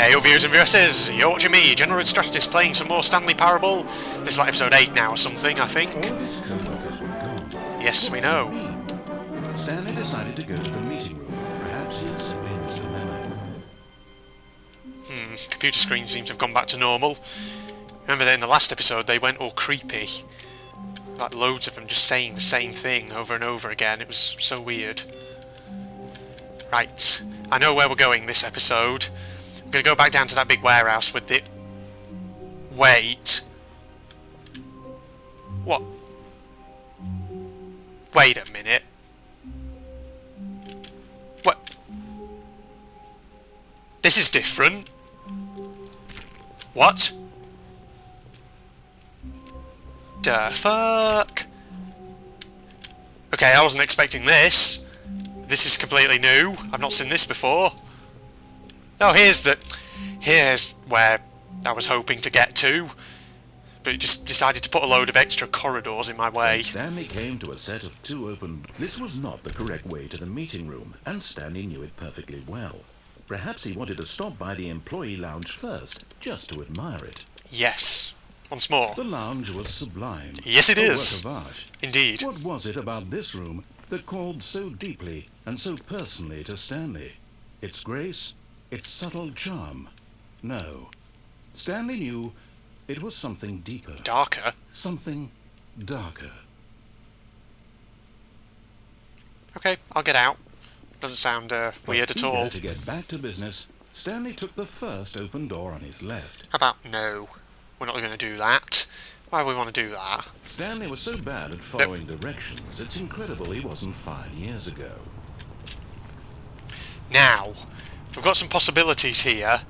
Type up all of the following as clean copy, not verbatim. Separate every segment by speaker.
Speaker 1: Hey, viewers and vieweresses, you're watching me, General Strategist, playing some more Stanley Parable. This is like episode 8 now or something, I think.
Speaker 2: All of his co-workers were gone.
Speaker 1: Yes, we know.
Speaker 2: Stanley decided to go to the meeting room. Perhaps he had simply missed a memo.
Speaker 1: Computer screen seems to have gone back to normal. Remember that in the last episode they went all creepy. Like loads of them just saying the same thing over and over again. It was so weird. Right, I know where we're going this episode. I'm going to go back down to that big warehouse with the... Wait. What? Wait a minute. What? This is different. What? The fuck? Okay, I wasn't expecting this. This is completely new. I've not seen this before. Oh, here's where I was hoping to get to, but it just decided to put a load of extra corridors in my way.
Speaker 2: Stanley came to a set of two open... This was not the correct way to the meeting room, and Stanley knew it perfectly well. Perhaps he wanted to stop by the employee lounge first, just to admire it.
Speaker 1: Yes. Once more.
Speaker 2: The lounge was sublime.
Speaker 1: Yes, it is.
Speaker 2: A work of art.
Speaker 1: Indeed.
Speaker 2: What was it about this room that called so deeply and so personally to Stanley? Its grace? Its subtle charm? No. Stanley knew it was something deeper.
Speaker 1: Darker?
Speaker 2: Something darker.
Speaker 1: Okay, I'll get out. Doesn't sound weird at all.
Speaker 2: To get back to business, Stanley took the first open door on his left.
Speaker 1: How about no? We're not going to do that. Why do we want to do that?
Speaker 2: Stanley was so bad at following directions, it's incredible he wasn't 5 years ago.
Speaker 1: Now, we've got some possibilities here.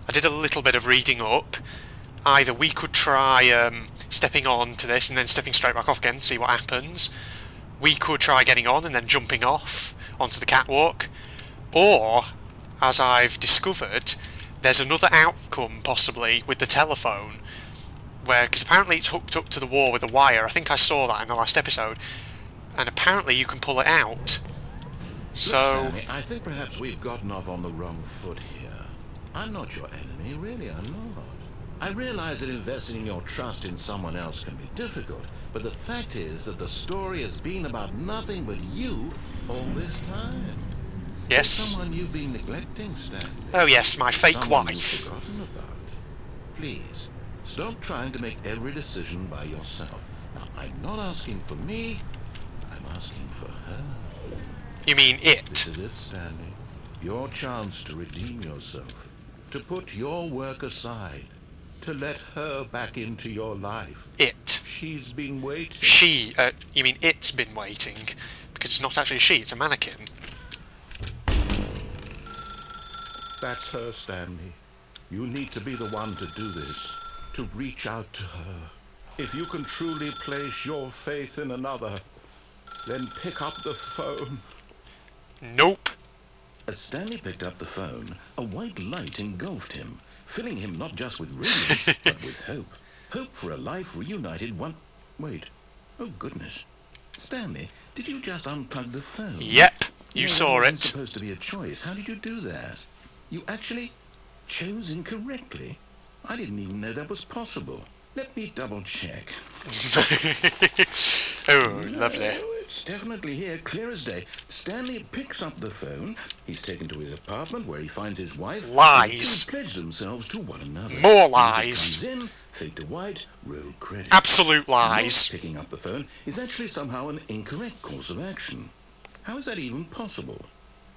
Speaker 1: I did a little bit of reading up. Either we could try stepping on to this and then stepping straight back off again, see what happens. We could try getting on and then jumping off onto the catwalk. Or, as I've discovered, there's another outcome possibly with the telephone. Because apparently it's hooked up to the wall with a wire. I think I saw that in the last episode. And apparently you can pull it out. So...
Speaker 2: Look, Stanley, I think perhaps we've gotten off on the wrong foot here. I'm not your enemy, really, I'm not. I realize that investing your trust in someone else can be difficult, but the fact is that the story has been about nothing but you all this time.
Speaker 1: Yes.
Speaker 2: Someone you've been neglecting, Stanley.
Speaker 1: Oh yes, my fake
Speaker 2: Someone
Speaker 1: wife.
Speaker 2: you've forgotten about. Please, stop trying to make every decision by yourself. Now, I'm not asking for me, I'm asking for her.
Speaker 1: You mean it?
Speaker 2: This is it, Stanley. Your chance to redeem yourself. To put your work aside. To let her back into your life.
Speaker 1: It.
Speaker 2: She's been waiting.
Speaker 1: She, you mean it's been waiting? Because it's not actually a she, it's a mannequin.
Speaker 2: That's her, Stanley. You need to be the one to do this. To reach out to her. If you can truly place your faith in another, then pick up the phone.
Speaker 1: Nope.
Speaker 2: As Stanley picked up the phone, a white light engulfed him, filling him not just with radiance, but with hope. Hope for a life reunited one... Wait. Oh, goodness. Stanley, did you just unplug the phone?
Speaker 1: Yep. You saw
Speaker 2: it.
Speaker 1: it.
Speaker 2: It's supposed to be a choice. How did you do that? You actually chose incorrectly. I didn't even know that was possible. Let me double check.
Speaker 1: Oh, lovely.
Speaker 2: It's definitely here, clear as day. Stanley picks up the phone. He's taken to his apartment where he finds his wife.
Speaker 1: Lies.
Speaker 2: They pledge themselves to one another.
Speaker 1: More lies.
Speaker 2: Music comes in, fade to white, roll credits.
Speaker 1: Absolute lies.
Speaker 2: Not picking up the phone is actually somehow an incorrect course of action. How is that even possible?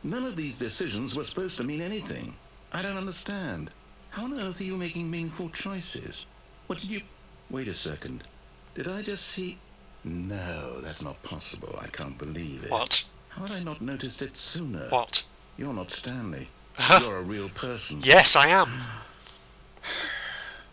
Speaker 2: None of these decisions were supposed to mean anything. I don't understand. How on earth are you making meaningful choices? What did you... Wait a second. Did I just see... No, that's not possible. I can't believe it.
Speaker 1: What?
Speaker 2: How had I not noticed it sooner?
Speaker 1: What?
Speaker 2: You're not Stanley. You're a real person.
Speaker 1: Yes, I am.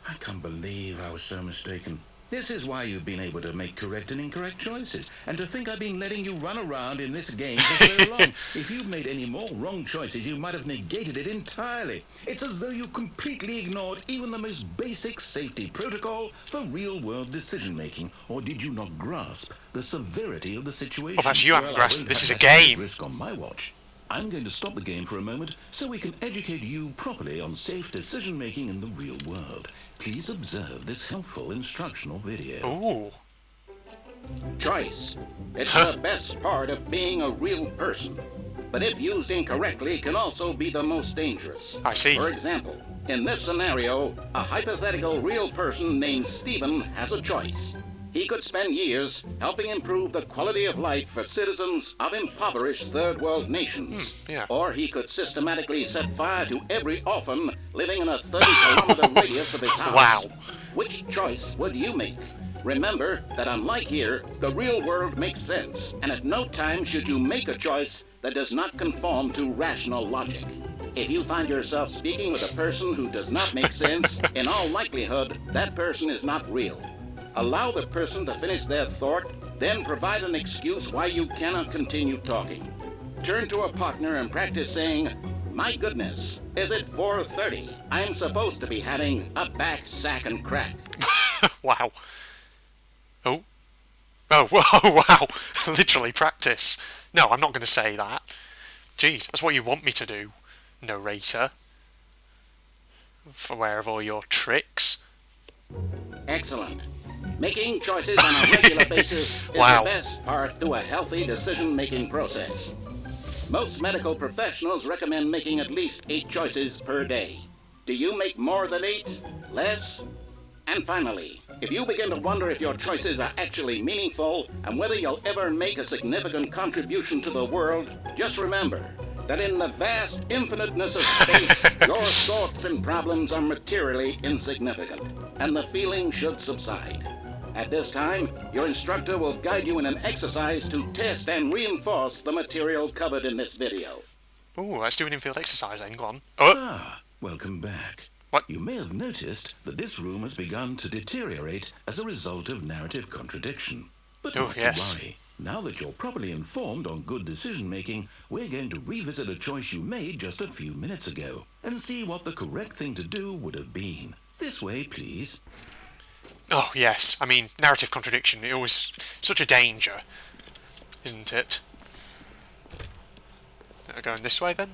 Speaker 2: I can't believe I was so mistaken. This is why you've been able to make correct and incorrect choices. And to think I've been letting you run around in this game for so long. If you'd made any more wrong choices, you might have negated it entirely. It's as though you completely ignored even the most basic safety protocol for real-world decision-making. Or did you not grasp the severity of the situation?
Speaker 1: Well, perhaps you haven't grasped that this is a game.
Speaker 2: Risk on my watch. I'm going to stop the game for a moment so we can educate you properly on safe decision-making in the real world. Please observe this helpful instructional video.
Speaker 1: Ooh.
Speaker 3: Choice. It's the best part of being a real person. But if used incorrectly, can also be the most dangerous.
Speaker 1: I see.
Speaker 3: For example, in this scenario, a hypothetical real person named Stephen has a choice. He could spend years helping improve the quality of life for citizens of impoverished third world nations.
Speaker 1: Yeah.
Speaker 3: Or he could systematically set fire to every orphan living in a 30-kilometer radius of his house.
Speaker 1: Wow.
Speaker 3: Which choice would you make? Remember that unlike here, the real world makes sense, and at no time should you make a choice that does not conform to rational logic. If you find yourself speaking with a person who does not make sense, in all likelihood, that person is not real. Allow the person to finish their thought, then provide an excuse why you cannot continue talking. Turn to a partner and practice saying, "My goodness, is it 4:30? I'm supposed to be having a back, sack, and crack."
Speaker 1: Wow. Oh. Oh, whoa, wow. Literally practice. No, I'm not going to say that. Jeez, that's what you want me to do, narrator. Aware of all your tricks.
Speaker 3: Excellent. Making choices on a regular basis is
Speaker 1: Wow.
Speaker 3: the best part to a healthy decision-making process. Most medical professionals recommend making at least 8 choices per day. Do you make more than 8? Less? And finally, if you begin to wonder if your choices are actually meaningful and whether you'll ever make a significant contribution to the world, just remember that in the vast infiniteness of space, your thoughts and problems are materially insignificant, and the feeling should subside. At this time, your instructor will guide you in an exercise to test and reinforce the material covered in this video.
Speaker 1: Ooh, let's do an infield exercise then, go on. Oh,
Speaker 2: Welcome back.
Speaker 1: What?
Speaker 2: You may have noticed that this room has begun to deteriorate as a result of narrative contradiction. But
Speaker 1: Oh,
Speaker 2: not
Speaker 1: yes.
Speaker 2: to worry. Now that you're properly informed on good decision-making, we're going to revisit a choice you made just a few minutes ago and see what the correct thing to do would have been. This way, please.
Speaker 1: oh, yes. I mean, narrative contradiction, it always such a danger, isn't it? Going this way then?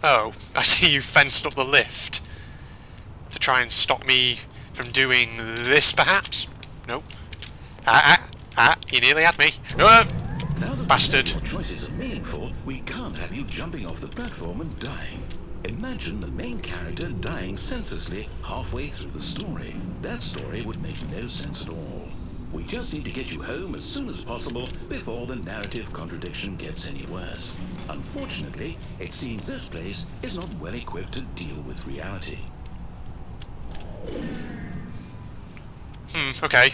Speaker 1: Oh, I see you fenced up the lift to try and stop me from doing this, perhaps? Nope. You nearly had me.
Speaker 2: Now that
Speaker 1: Bastard.
Speaker 2: your choices are meaningful, we can't have you jumping off the platform and dying. Imagine the main character dying senselessly halfway through the story. That story would make no sense at all. We just need to get you home as soon as possible before the narrative contradiction gets any worse. Unfortunately, it seems this place is not well equipped to deal with reality.
Speaker 1: Okay.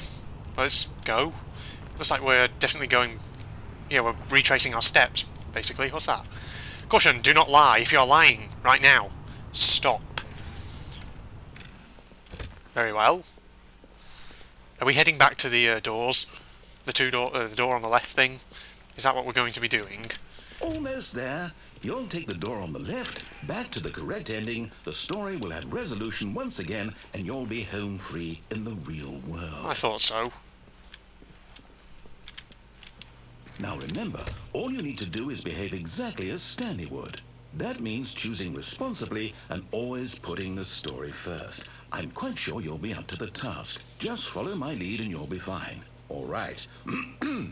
Speaker 1: Let's go. Looks like we're definitely going... Yeah, we're retracing our steps, basically. What's that? Caution, do not lie. If you're lying right now, stop. Very well. Are we heading back to the doors? The door on the left thing? Is that what we're going to be doing?
Speaker 2: Almost there. You'll take the door on the left, back to the correct ending, the story will have resolution once again, and you'll be home free in the real world.
Speaker 1: I thought so.
Speaker 2: Now remember, all you need to do is behave exactly as Stanley would. That means choosing responsibly and always putting the story first. I'm quite sure you'll be up to the task. Just follow my lead and you'll be fine. All right.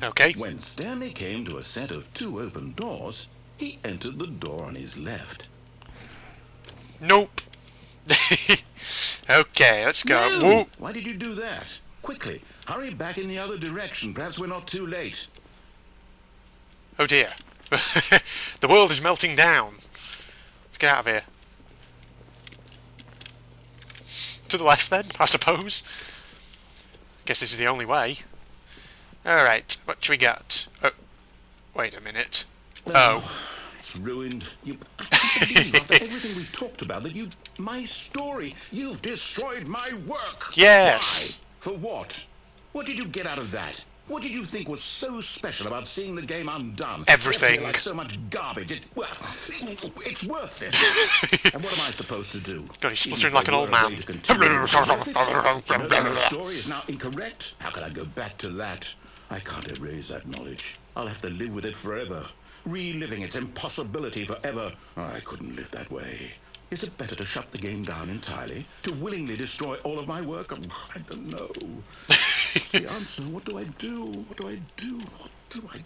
Speaker 1: Okay.
Speaker 2: When Stanley came to a set of 2 open doors, he entered the door on his left.
Speaker 1: Nope. Okay, let's go.
Speaker 2: No!
Speaker 1: Whoa.
Speaker 2: Why did you do that? Quickly, hurry back in the other direction. Perhaps we're not too late.
Speaker 1: Oh dear. The world is melting down. Let's get out of here. To the left then, I suppose. Guess this is the only way. Alright, what should we get? Oh, wait a minute. Oh.
Speaker 2: It's ruined. I can't believe after everything we talked about that my story, you've destroyed my work.
Speaker 1: Yes.
Speaker 2: Why? For what? What did you get out of that? What did you think was so special about seeing the game undone?
Speaker 1: Everything.
Speaker 2: Like so much garbage. It's worthless. And what am I supposed to do?
Speaker 1: God, he's spluttering like an old man.
Speaker 2: The story is now incorrect. How can I go back to that? I can't erase that knowledge. I'll have to live with it forever. reliving its impossibility forever. I couldn't live that way. Is it better to shut the game down entirely? To willingly destroy all of my work? I don't know. What's the answer? What do I do? What do I do? What do I...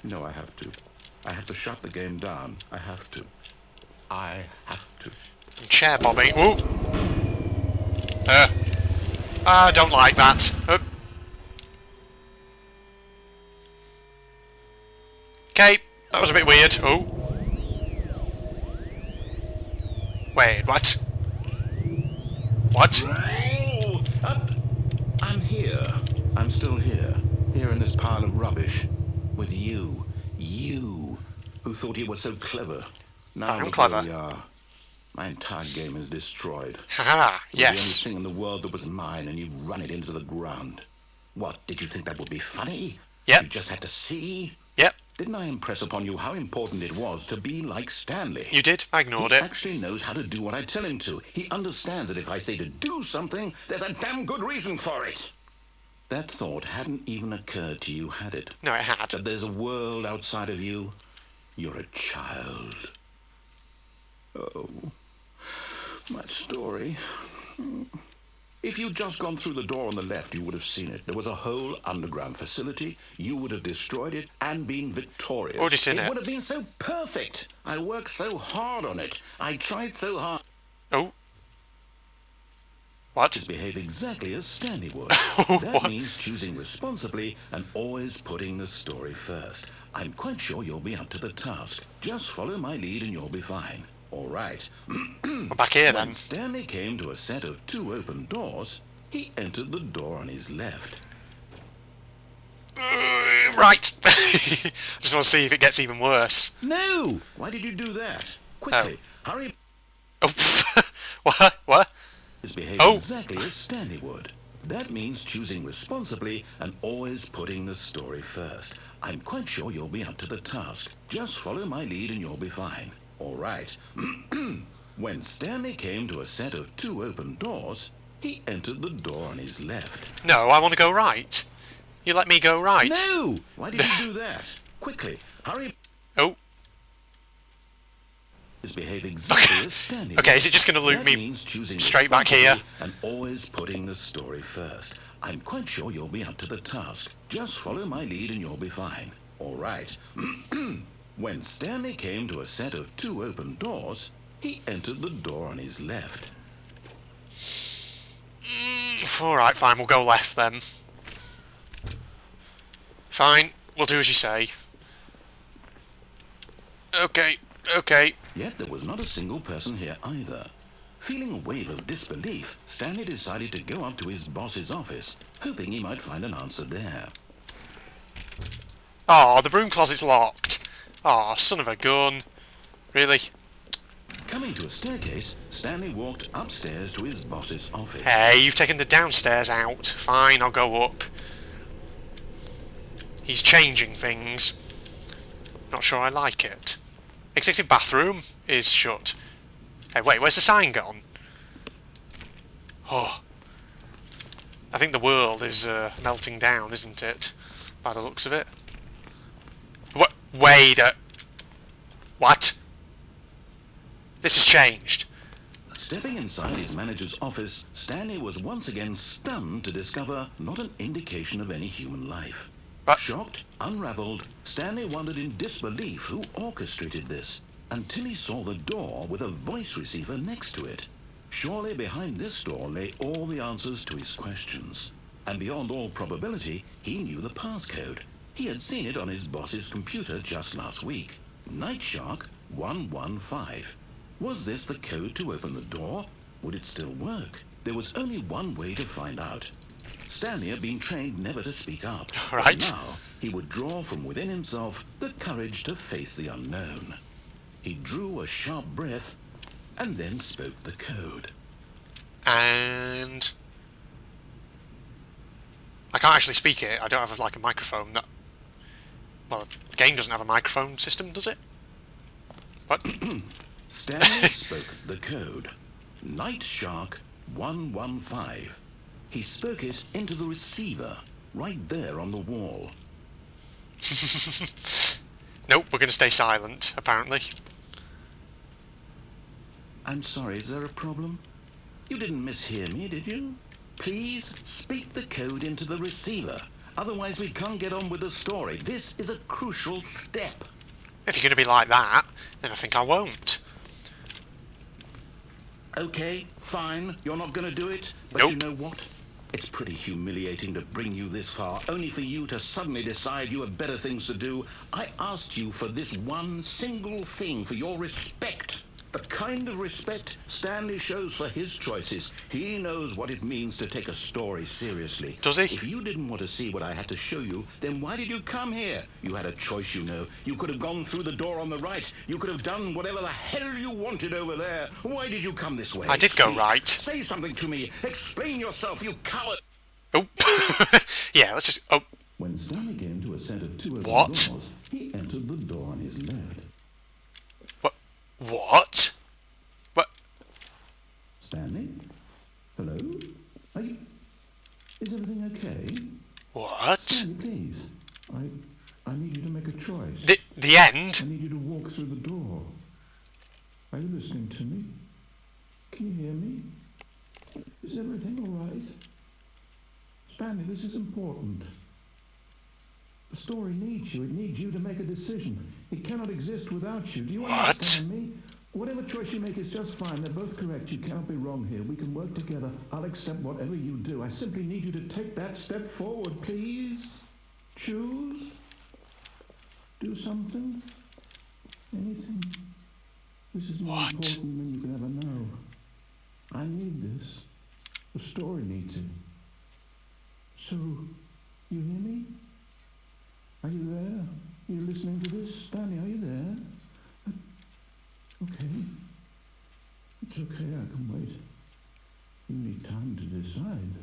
Speaker 2: No, I have to. I have to shut the game down. I have to. I have to.
Speaker 1: Chair bobbing. Ooh. I don't like that. Okay, that was a bit weird. Oh. Wait, what? What?
Speaker 2: I'm here. I'm still here. Here in this pile of rubbish. With you. You. Who thought you were so clever. Now
Speaker 1: I'm
Speaker 2: look
Speaker 1: clever.
Speaker 2: where we are. My entire game is destroyed.
Speaker 1: Haha,
Speaker 2: It was
Speaker 1: yes.
Speaker 2: the only thing in the world that was mine, and you've run it into the ground. What, did you think that would be funny?
Speaker 1: Yep.
Speaker 2: You just had to see?
Speaker 1: Yep,
Speaker 2: Didn't I impress upon you how important it was to be like Stanley?
Speaker 1: you did. I ignored
Speaker 2: He
Speaker 1: it.
Speaker 2: actually knows how to do what I tell him to. He understands that if I say to do something, there's a damn good reason for it. That thought hadn't even occurred to you, had it?
Speaker 1: No, it had.
Speaker 2: That there's a world outside of you? You're a child. Oh, my story. If you'd just gone through the door on the left, you would have seen it. There was a whole underground facility. You would have destroyed it and been victorious.
Speaker 1: Already seen it.
Speaker 2: It would have been so perfect. I worked so hard on it. I tried so hard
Speaker 1: Oh. What?
Speaker 2: to behave exactly as Stanley would. That means choosing responsibly and always putting the story first. I'm quite sure you'll be up to the task. Just follow my lead and you'll be fine. All right.
Speaker 1: We're back here then.
Speaker 2: When Stanley came to a set of 2 open doors, he entered the door on his left.
Speaker 1: Right. Just want to see if it gets even worse.
Speaker 2: No! Why did you do that? Quickly, hurry.
Speaker 1: Oh. What? What?
Speaker 2: Behave
Speaker 1: Oh.
Speaker 2: exactly as Stanley would. That means choosing responsibly and always putting the story first. I'm quite sure you'll be up to the task. Just follow my lead and you'll be fine. All right. When Stanley came to a set of 2 open doors, he entered the door on his left.
Speaker 1: No, I want to go right. You let me go right.
Speaker 2: No! Why did you do that? Quickly, hurry.
Speaker 1: Oh.
Speaker 2: Behave exactly as Stanley
Speaker 1: Okay,
Speaker 2: would.
Speaker 1: is it just going to loop
Speaker 2: That
Speaker 1: me
Speaker 2: means choosing
Speaker 1: straight back here?
Speaker 2: responsibly and always putting the story first. I'm quite sure you'll be up to the task. Just follow my lead and you'll be fine. All right. When Stanley came to a set of 2 open doors, he entered the door on his left.
Speaker 1: Alright, fine, we'll go left then. Fine, we'll do as you say. Okay, okay.
Speaker 2: Yet there was not a single person here either. Feeling a wave of disbelief, Stanley decided to go up to his boss's office, hoping he might find an answer there.
Speaker 1: Oh, the broom closet's locked. Oh, son of a gun. Really?
Speaker 2: Coming to a staircase, Stanley walked upstairs to his boss's office.
Speaker 1: Hey, you've taken the downstairs out. Fine, I'll go up. He's changing things. Not sure I like it. Executive bathroom is shut. Hey, wait, where's the sign gone? Oh. I think the world is melting down, isn't it? By the looks of it. Wait a... What? This has changed.
Speaker 2: Stepping inside his manager's office, Stanley was once again stunned to discover not an indication of any human life.
Speaker 1: What?
Speaker 2: Shocked, unraveled, Stanley wondered in disbelief who orchestrated this, until he saw the door with a voice receiver next to it. Surely behind this door lay all the answers to his questions. And beyond all probability, he knew the passcode. He had seen it on his boss's computer just last week. Night Shark 115. Was this the code to open the door? Would it still work? There was only one way to find out. Stanley had been trained never to speak up.
Speaker 1: Right.
Speaker 2: But now, he would draw from within himself the courage to face the unknown. He drew a sharp breath and then spoke the code.
Speaker 1: And... I can't actually speak it. I don't have like a microphone that... Well, the game doesn't have a microphone system, does it? What?
Speaker 2: Stanley spoke the code. Night Shark 115. He spoke it into the receiver, right there on the wall.
Speaker 1: Nope, we're going to stay silent, apparently.
Speaker 2: I'm sorry, is there a problem? You didn't mishear me, did you? Please speak the code into the receiver. Otherwise we can't get on with the story. This is a crucial step.
Speaker 1: If you're going to be like that, then I think I won't.
Speaker 2: Okay, fine. You're not going to do it. But
Speaker 1: Nope.
Speaker 2: You know what? It's pretty humiliating to bring you this far, only for you to suddenly decide you have better things to do. I asked you for this one single thing, for your respect. The kind of respect Stanley shows for his choices. He knows what it means to take a story seriously.
Speaker 1: Does he?
Speaker 2: If you didn't want to see what I had to show you, then why did you come here? You had a choice, you know. You could have gone through the door on the right. You could have done whatever the hell you wanted over there. Why did you come this way?
Speaker 1: I did go
Speaker 2: Speak.
Speaker 1: right.
Speaker 2: Say something to me. Explain yourself, you coward.
Speaker 1: Oh. Yeah, let's just... Oh.
Speaker 2: When Stanley came to a set of two open
Speaker 1: What?
Speaker 2: doors, he entered the door on his left.
Speaker 1: What? What?
Speaker 2: Stanley? Hello? Are you... Is everything okay?
Speaker 1: What?
Speaker 2: Stanley, please. I need you to make a choice.
Speaker 1: The end?
Speaker 2: I need you to walk through the door. Are you listening to me? Can you hear me? Is everything all right? Stanley, this is important. The story needs you. It needs you to make a decision. It cannot exist without you. Do you understand me? Whatever choice you make is just fine. They're both correct. You cannot be wrong here. We can work together. I'll accept whatever you do. I simply need you to take that step forward, please. Choose. Do something. Anything. This is more
Speaker 1: What?
Speaker 2: important than you can ever know. I need this. The story needs it. So, you hear me? Are you there? Are you listening to this? Stanley, are you there? Okay. It's okay, I can wait. You need time to decide.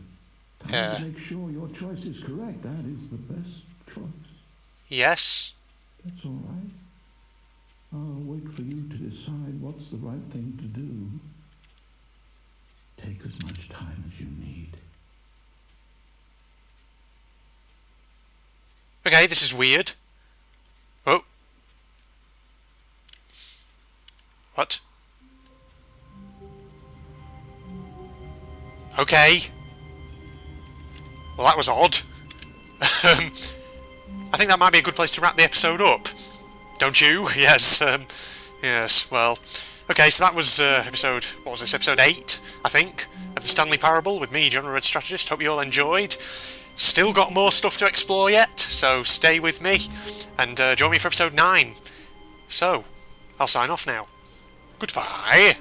Speaker 2: Time to make sure your choice is correct. That is the best choice.
Speaker 1: Yes.
Speaker 2: That's all right. I'll wait for you to decide what's the right thing to do. Take as much time as you need.
Speaker 1: Okay, this is weird. Oh. What? Okay. Well, that was odd. I think that might be a good place to wrap the episode up. Don't you? Yes. Yes, well... Okay, so that was episode... What was this? Episode 8, I think, of the Stanley Parable with me, John Red Strategist. Hope you all enjoyed. Still got more stuff to explore yet, so stay with me and join me for episode 9. So, I'll sign off now. Goodbye.